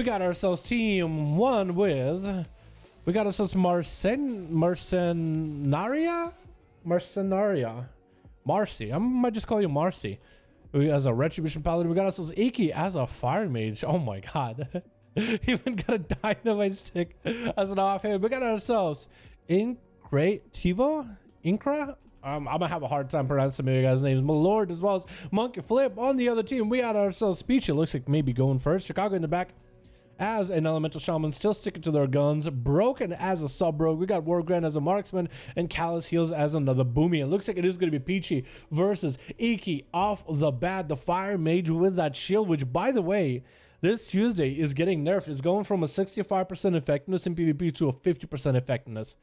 We got ourselves team 1 with... We got ourselves Mercenaria? Marcy. I might just call you Marcy. As a Retribution Paladin. We got ourselves Iki as a Fire Mage. Oh my god. Even got a Dynamite Stick as an offhand. We got ourselves Incra? I'm gonna have a hard time pronouncing you guys' names. My lord, as well as Monkey Flip. On the other team, we got ourselves Peach. It looks like maybe going first. Chicago in the back as an Elemental Shaman, still sticking to their guns. Broken as a sub-rogue. We got Wargren as a marksman and Callous Heels as another Boomy. It looks like it is going to be Peachy versus Iki off the bat. The Fire Mage with that shield, which, by the way, this Tuesday is getting nerfed. It's going from a 65% effectiveness in PvP to a 50% effectiveness.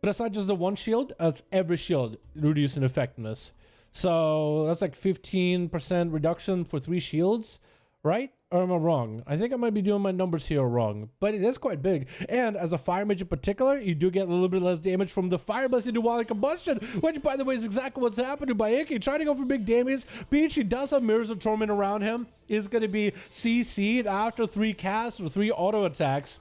But it's not just the one shield, it's every shield reducing effectiveness. So that's like 15% reduction for 3 shields, right? Or am I wrong? I think I might be doing my numbers here wrong, but it is quite big. And as a Fire Mage in particular, you do get a little bit less damage from the Fire Blast into Wild Combustion, which, by the way, is exactly what's happening by Iki. Trying to go for big damage. Peachy does have Mirrors of Torment around him. Is going to be CC'd after 3 casts or 3 auto attacks.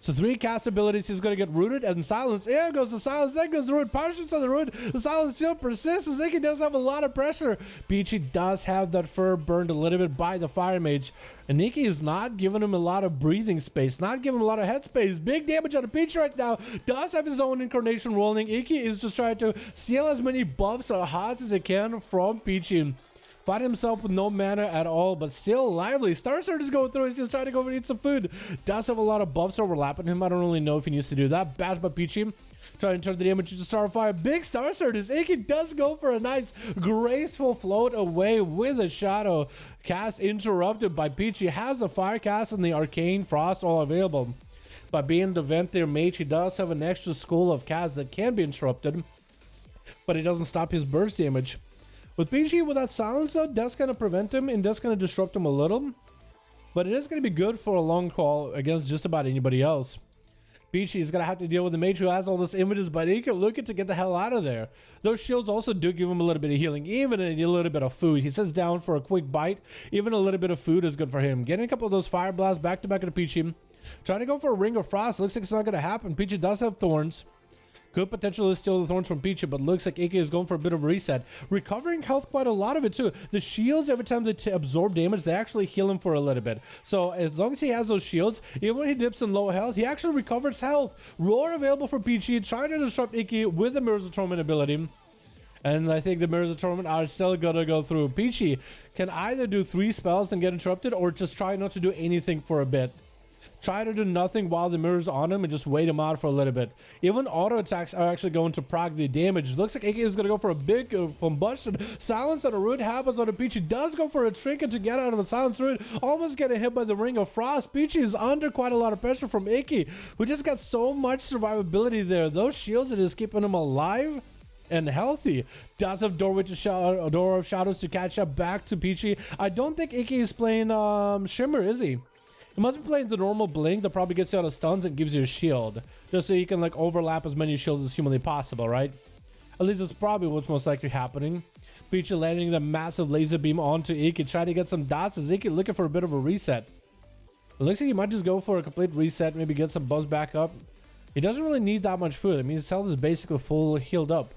So 3 cast abilities, he's going to get rooted and silenced. There goes the silence, there goes the root. Punishments on the root. The silence still persists. Ziki does have a lot of pressure. Peachy does have that fur burned a little bit by the Fire Mage. And Nikki is not giving him a lot of breathing space, not giving him a lot of headspace. Big damage on the Peachy right now. Does have his own incarnation rolling. Iki is just trying to steal as many buffs or HOTS as he can from Peachy. Find himself with no mana at all, but still lively. Star Sword is going through. He's just trying to go and eat some food. Does have a lot of buffs overlapping him. I don't really know if he needs to do that. Bash by Peachy. Trying to turn the damage into Starfire. Big Star Sword is Iki does go for a nice graceful float away with a shadow. Cast interrupted by Peachy. Has the Fire Cast and the Arcane Frost all available. By being the Venthyr Mage, he does have an extra school of casts that can be interrupted, but it doesn't stop his burst damage. With PG, with that silence though, that's going to prevent him and that's going to disrupt him a little. But it is going to be good for a long call against just about anybody else. Peachy is going to have to deal with the mage who has all this images, but he can look to get the hell out of there. Those shields also do give him a little bit of healing, even a little bit of food. He sits down for a quick bite. Even a little bit of food is good for him. Getting a couple of those fire blasts back to back into Peachy. Trying to go for a Ring of Frost. Looks like it's not going to happen. Peachy does have thorns. Could potentially steal the thorns from Peachy, but looks like Iki is going for a bit of a reset. Recovering health, quite a lot of it too. The shields, every time they absorb damage, they actually heal him for a little bit. So as long as he has those shields, even when he dips in low health, he actually recovers health. Roar available for Peachy, trying to disrupt Iki with the Mirrors of Torment ability. And I think the Mirrors of Torment are still gonna go through. Peachy can either do 3 spells and get interrupted, or just try not to do anything for a bit. Try to do nothing while the mirror's on him and just wait him out for a little bit. Even auto attacks are actually going to proc the damage. Looks like AK is going to go for a big combustion. Silence on a root happens on a Peachy. Does go for a trinket to get out of a silence root. Almost getting hit by the Ring of Frost. Peachy is under quite a lot of pressure from Iki, who just got so much survivability there. Those shields, it is keeping him alive and healthy. Does have Door of Shadows to catch up back to Peachy. I don't think Iki is playing Shimmer, is he? He must be playing the normal Blink that probably gets you out of stuns and gives you a shield. Just so you can like overlap as many shields as humanly possible, right? At least that's probably what's most likely happening. Peachy landing the massive laser beam onto Iki, trying to get some dots as Iki looking for a bit of a reset. It looks like he might just go for a complete reset, maybe get some buzz back up. He doesn't really need that much food. I mean, his health is basically full healed up.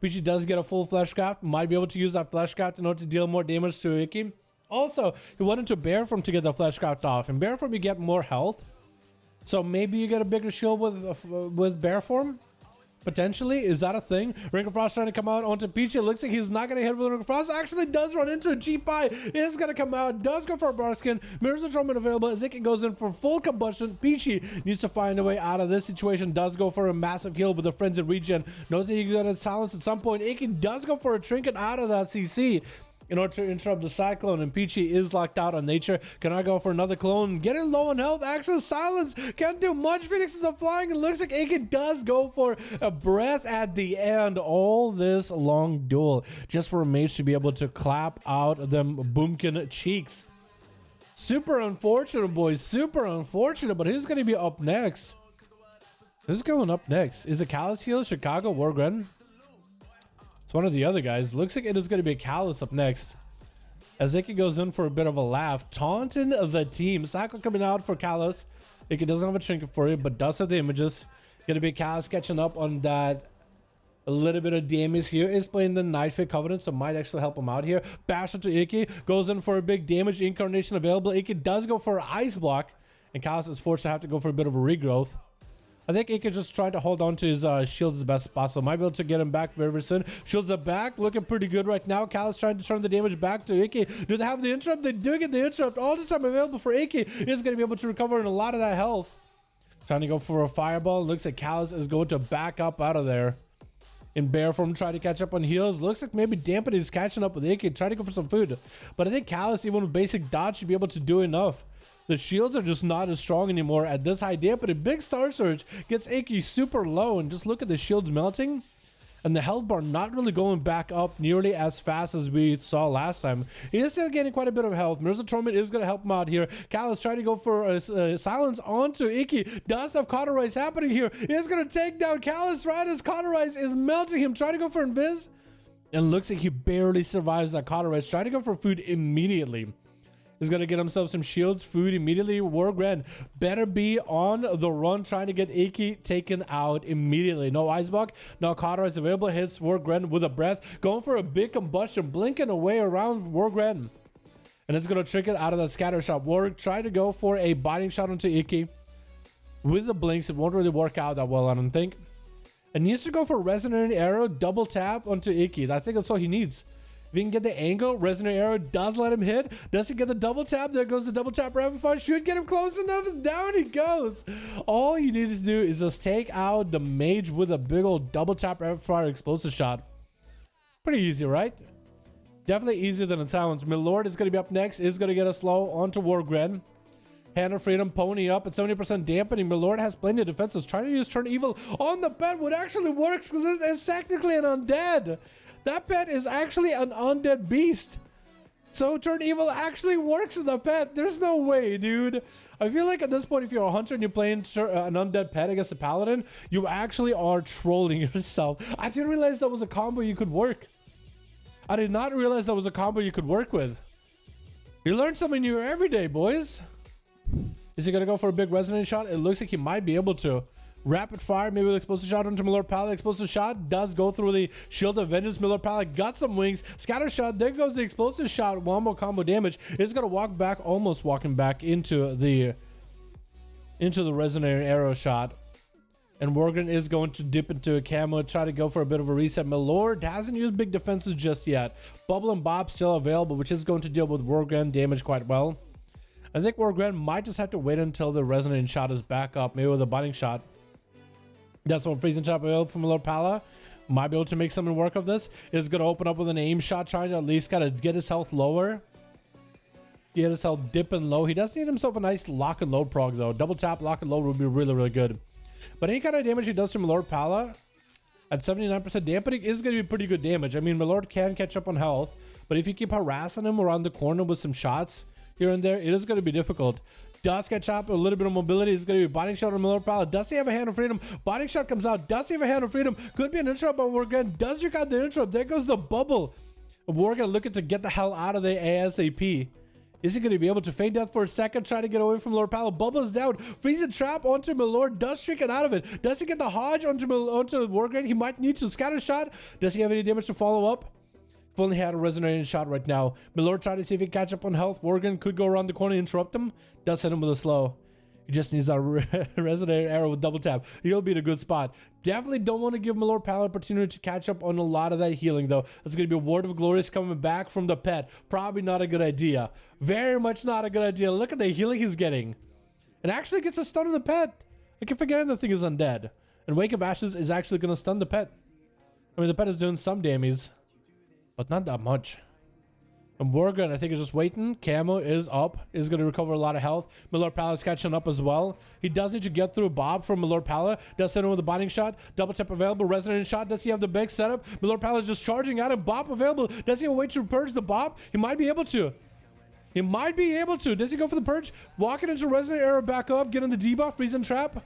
Peachy does get a full Fleshcraft, might be able to use that Fleshcraft in order to deal more damage to Iki. Also, he went into Bear Form to get the Fleshcraft off. In Bear Form, you get more health. So maybe you get a bigger shield with Bear Form? Potentially? Is that a thing? Ring of Frost trying to come out onto Peachy. It looks like he's not going to hit with Ring of Frost. Actually does run into a G-Pie. Is going to come out. Does go for a Bar Skin. Mirrors of Torment available. Ziki goes in for full combustion. Peachy needs to find a way out of this situation. Does go for a massive heal with a Frenzied Regen. Knows that he's going to silence at some point. Iki does go for a Trinket out of that CC in order to interrupt the Cyclone, and Peachy is locked out on nature. Can I go for another clone? Getting low on health. Actually, silence can't do much. Phoenixes are flying. It looks like Iki does go for a breath at the end. All this long duel just for a mage to be able to clap out them boomkin cheeks. Super unfortunate, boys. Super unfortunate. But who's going to be up next? Who's going up next? Is it Callous Heels, Chicago, Wargren? It's one of the other guys. Looks like it is going to be Callous up next. As Icky goes in for a bit of a laugh, taunting the team. Cycle coming out for Callus. Icky doesn't have a trinket for you, but does have the images. Gonna be Callus catching up on that. A little bit of damage here. Is playing the Nightfall Covenant, so might actually help him out here. Bash into Icky. Goes in for a big damage. Incarnation available. Icky does go for an ice block. And Callus is forced to have to go for a bit of a regrowth. I think Icky just trying to hold on to his shields as best as possible. Might be able to get him back very, very soon. Shields are back. Looking pretty good right now. Callus trying to turn the damage back to Icky. Do they have the interrupt? They do get the interrupt. All the time available for Icky. Is going to be able to recover a lot of that health. Trying to go for a fireball. Looks like Callus is going to back up out of there. In bear form, try to catch up on heals. Looks like maybe Dampen is catching up with Icky. Try to go for some food. But I think Callus, even with basic dodge, should be able to do enough. The shields are just not as strong anymore at this high damp, but a big Star Surge gets Icky super low, and just look at the shields melting and the health bar not really going back up nearly as fast as we saw last time. He is still gaining quite a bit of health. Mirror's Torment is going to help him out here. Callus trying to go for a silence onto Icky. Does have Cauterize happening here. Is going to take down Callus right as Cauterize is melting him. Trying to go for Invis, and looks like he barely survives that Cauterize. Trying to go for food immediately. He's going to get himself some shields, food immediately. Wargren better be on the run, trying to get Icky taken out immediately. No Ice Block, no Cauterize available. Hits Wargren with a breath. Going for a big combustion, blinking away around Wargren. And it's going to trick it out of that scatter shot. Warg try to go for a biting shot onto Icky. With the blinks, it won't really work out that well, I don't think. And needs to go for Resonant Arrow, double tap onto Icky. I think that's all he needs. If he can get the angle, Resonant Arrow does let him hit. Does he get the double tap? There goes the double tap rapid fire. Should get him close enough, and down he goes. All you need to do is just take out the mage with a big old double tap rapid fire explosive shot. Pretty easy, right? Definitely easier than it sounds. Milord is going to be up next. Is going to get a slow onto Wargren. Hand of Freedom, pony up at 70% dampening. Milord has plenty of defenses. Trying to use Turn Evil on the pet, what actually works, because it's technically an undead. That pet is actually an undead beast. So Turn Evil actually works in the pet. There's no way, dude. I feel like at this point, if you're a hunter and you're playing an undead pet against a paladin, you actually are trolling yourself. I didn't realize that was a combo you could work. I did not realize that was a combo you could work with. You learn something new every day, boys. Is he going to go for a big resonance shot? It looks like he might be able to. Rapid fire, maybe with explosive shot onto Milord Pallet. Explosive shot does go through the Shield of Vengeance. Milord Pallet got some wings. Scatter shot, there goes the explosive shot. One more combo damage. It's going to walk back, almost walking back into the Resonating Arrow shot. And Worgen is going to dip into a camo, try to go for a bit of a reset. Milord hasn't used big defenses just yet. Bubble and Bob still available, which is going to deal with Worgen damage quite well. I think Worgen might just have to wait until the Resonating shot is back up, maybe with a biting shot. That's what Freezing Trap available from Milord Pala. Might be able to make something work of this. Is going to open up with an aim shot, trying to at least kind of get his health lower. Get his health dipping low. He does need himself a nice lock and load prog though. Double tap, lock and load would be really, really good. But any kind of damage he does to Milord Pala at 79% dampening is going to be pretty good damage. I mean, Milord can catch up on health, but if you keep harassing him around the corner with some shots here and there, it is going to be difficult. Does get chopped, a little bit of mobility. It's going to be biting shot on Milord Pala. Does he have a Hand of Freedom? Biting shot comes out. Does he have a Hand of Freedom? Could be an interrupt, but Worgen does you got the interrupt. There goes the bubble. Worgen looking to get the hell out of the ASAP. Is he going to be able to feign death for a second, try to get away from Milord Pala? Bubbles down. Freezing trap onto Milord. Does trick it out of it. Does he get the Hodge onto Worgen? He might need to scatter shot. Does he have any damage to follow up? If only he had a resonating shot right now. Milord tried to see if he can catch up on health. Worgen could go around the corner and interrupt him. Does hit him with a slow. He just needs a resonating arrow with double tap. He'll be in a good spot. Definitely don't want to give Milord Pala opportunity to catch up on a lot of that healing though. It's going to be a Ward of Glorious coming back from the pet. Probably not a good idea. Very much not a good idea. Look at the healing he's getting. It actually gets a stun on the pet. I keep forgetting the thing is undead. And Wake of Ashes is actually going to stun the pet. I mean, the pet is doing some damage, but not that much. And Worgen, I think, is just waiting. Camo is up. Is going to recover a lot of health. Milord Pala is catching up as well. He does need to get through Bob from Milord Pala. Does hit him with a binding shot. Double tap available. Resonant shot. Does he have the big setup? Milord Pala is just charging at him. Bob available. Does he have a way to purge the Bob? He might be able to. He might be able to. Does he go for the purge? Walking into Resonant Arrow back up. Getting the debuff. Freezing trap.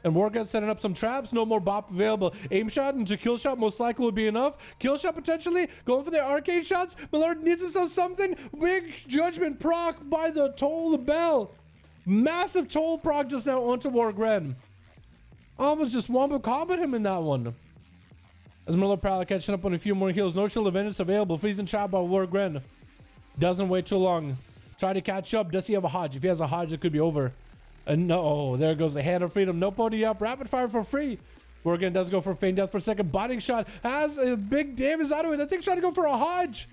And Wargun setting up some traps. No more bop available. Aim shot into kill shot most likely will be enough. Kill shot potentially. Going for the arcade shots. Milord needs himself something. Big judgment proc by the toll the bell. Massive toll proc just now onto Wargren. Almost just wombo combat him in that one. As Milord Prowler catching up on a few more heals. No shield of Venus available. Freezing trap by Wargren. Doesn't wait too long. Try to catch up. Does he have a Hodge? If he has a Hodge, it could be over. No, there goes the Hand of Freedom. No pony up. Rapid fire for free. Wargren does go for feign death for a second. Biting shot has a big damage out of it. I think trying to go for a Hodge.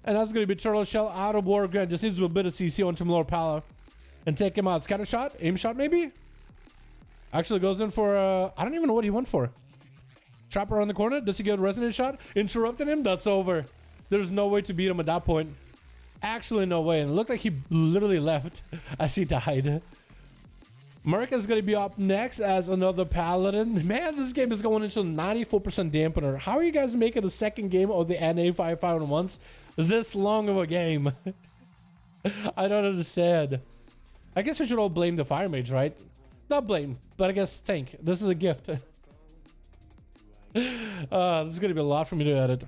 And that's going to be Turtle Shell out of Wargren. Just needs a bit of CC onto Milord Prowler. And take him out. Scatter shot? Aim shot maybe? Actually goes in for, I don't even know what he went for. Trapper on the corner. Does he get a resonance shot? Interrupting him? That's over. There's no way to beat him at that point. Actually, no way. And it looked like he literally left as he died. Merc is going to be up next as another Paladin. Man, this game is going into 94% dampener. How are you guys making the second game of the NA 5v5 this long of a game? I don't understand. I guess we should all blame the Fire Mage, right? Not blame, but I guess thank. This is a gift. This is going to be a lot for me to edit.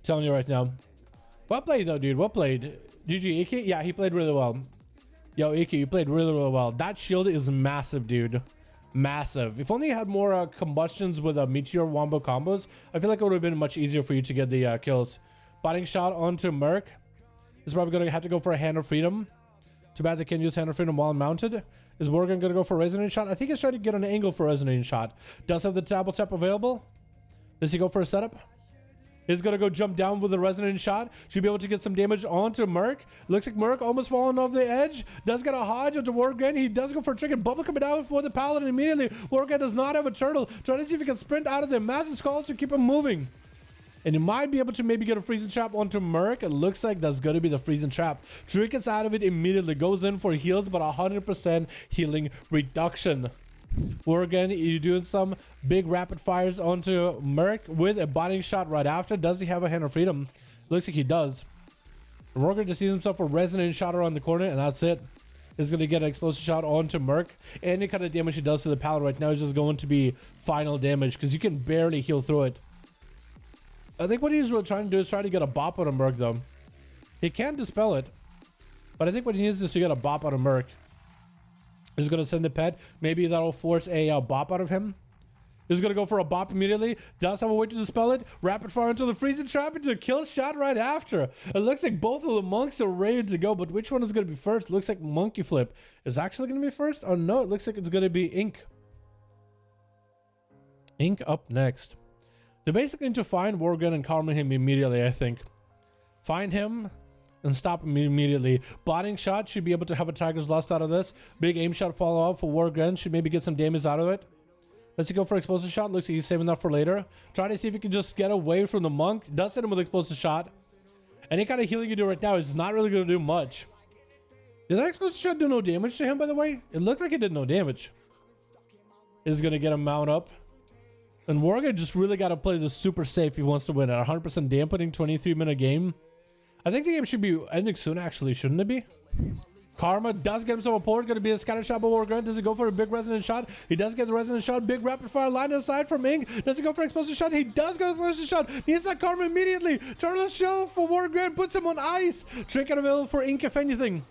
Telling you right now. Well played though, dude. Well played. GG, Iki? Yeah, he played really well. Yo, Iki, you played really, really well. That shield is massive, dude. Massive. If only you had more combustions with Meteor Wombo combos, I feel like it would have been much easier for you to get the kills. Biting shot onto Merc. Is probably going to have to go for a Hand of Freedom. Too bad they can't use Hand of Freedom while mounted. Is Morgan going to go for a Resonance Shot? I think he's trying to get an angle for a Resonance Shot. Does have the double tap available. Does he go for a setup? Is going to go jump down with a Resonance Shot. Should be able to get some damage onto Merc. Looks like Merc almost falling off the edge. Does get a Hodge onto Wargun. He does go for a trick and bubble coming down for the Paladin immediately. Wargun does not have a turtle. Trying to see if he can sprint out of the massive skull to keep him moving. And he might be able to maybe get a freezing trap onto Merc. It looks like that's going to be the freezing trap. Trick gets out of it immediately. Goes in for heals, but 100% healing reduction. Wargun, you're doing some big rapid fires onto Merc with a biting shot right after. Does he have a Hand of Freedom? Looks like he does. Wargun just sees himself a resonant shot around the corner, and that's it. He's going to get an explosive shot onto Merc. Any kind of damage he does to the Paladin right now is just going to be final damage because you can barely heal through it. I think what he's really trying to do is try to get a bop out of Merc, though. He can dispel it, but I think what he needs is to get a bop out of Merc. He's going to send the pet. Maybe that'll force a bop out of him. He's going to go for a bop immediately. Does have a way to dispel it. Rapid fire into the freezing trap into a kill shot right after. It looks like both of the monks are ready to go, but which one is going to be first? Looks like Monkey Flip is actually going to be first. Oh, no, it looks like it's going to be Ink. Ink up next. They basically need to find Wargun and karma him immediately, I think. Find him and stop him immediately. Botting shot should be able to have a Tiger's Lust out of this. Big aim shot follow up for Wargun. Should maybe get some damage out of it. Let's go for explosive shot. Looks like he's saving that for later. Try to see if he can just get away from the monk. Does hit him with explosive shot. Any kind of healing you do right now is not really going to do much. Did that explosive shot do no damage to him, by the way? It looked like it did no damage. Is going to get him mount up. And Wargun just really got to play this super safe if he wants to win at 100% dampening 23-minute game. I think the game should be ending soon, actually, shouldn't it be? Karma does get himself a port. Going to be a scatter shot by Wargun. Does he go for a big resonant shot? He does get the resonant shot. Big rapid fire line aside from Ing. Does he go for explosive shot? He does go for explosive shot. Needs that Karma immediately. Turtle Shell for Wargun. Puts him on ice. Trick out available for Ink if anything.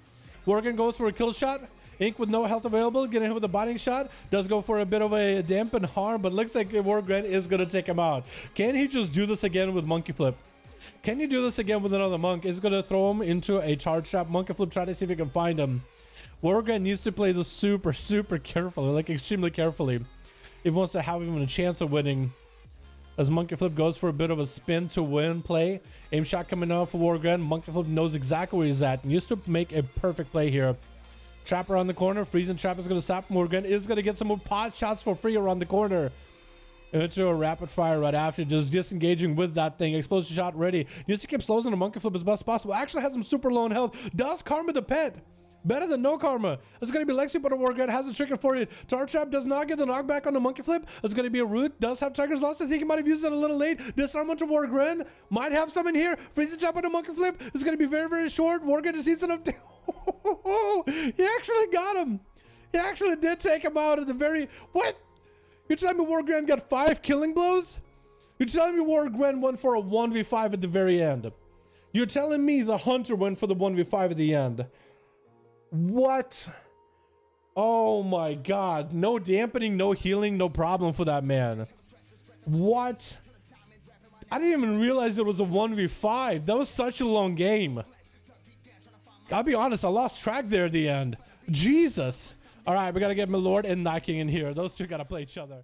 Wargun goes for a kill shot. Ink with no health available, getting him with a biting shot. Does go for a bit of a dampen harm, but looks like Wargun is going to take him out. Can he just do this again with Monkey Flip? Can you do this again with another monk? It's going to throw him into a charge trap. Monkey Flip, try to see if he can find him. Wargun needs to play this super carefully, like extremely carefully, if he wants to have even a chance of winning. As Monkey Flip goes for a bit of a spin to win play. Aim shot coming out for Wargun. Monkey Flip knows exactly where he's at and used to make a perfect play here. Trap around the corner. Freezing trap is going to stop. Wargun is going to get some more pot shots for free around the corner. Into a rapid fire right after, just disengaging with that thing. Explosive shot ready. Needs to keep slows on the Monkey Flip as best possible. Actually has some super low in health. Does karma the pet. Better than no karma. It's going to be Lexi, but a Wargun has a trigger for it. Tar Trap does not get the knockback on the Monkey Flip. It's going to be a root. Does have Tiger's Lost. I think he might have used it a little late. Disarm onto Wargun. Might have some in here. Freezing Trap on the Monkey Flip. It's going to be very short. Wargun just eats enough. He actually got him. He actually did take him out at the very... What? You're telling me Wargren got 5 killing blows? You're telling me Wargren went for a 1v5 at the very end? You're telling me the Hunter went for the 1v5 at the end? What? Oh my god. No dampening, no healing, no problem for that man. What? I didn't even realize it was a 1v5. That was such a long game. I'll be honest, I lost track there at the end. Jesus. All right, we got to get my Lord and Night King in here. Those two got to play each other.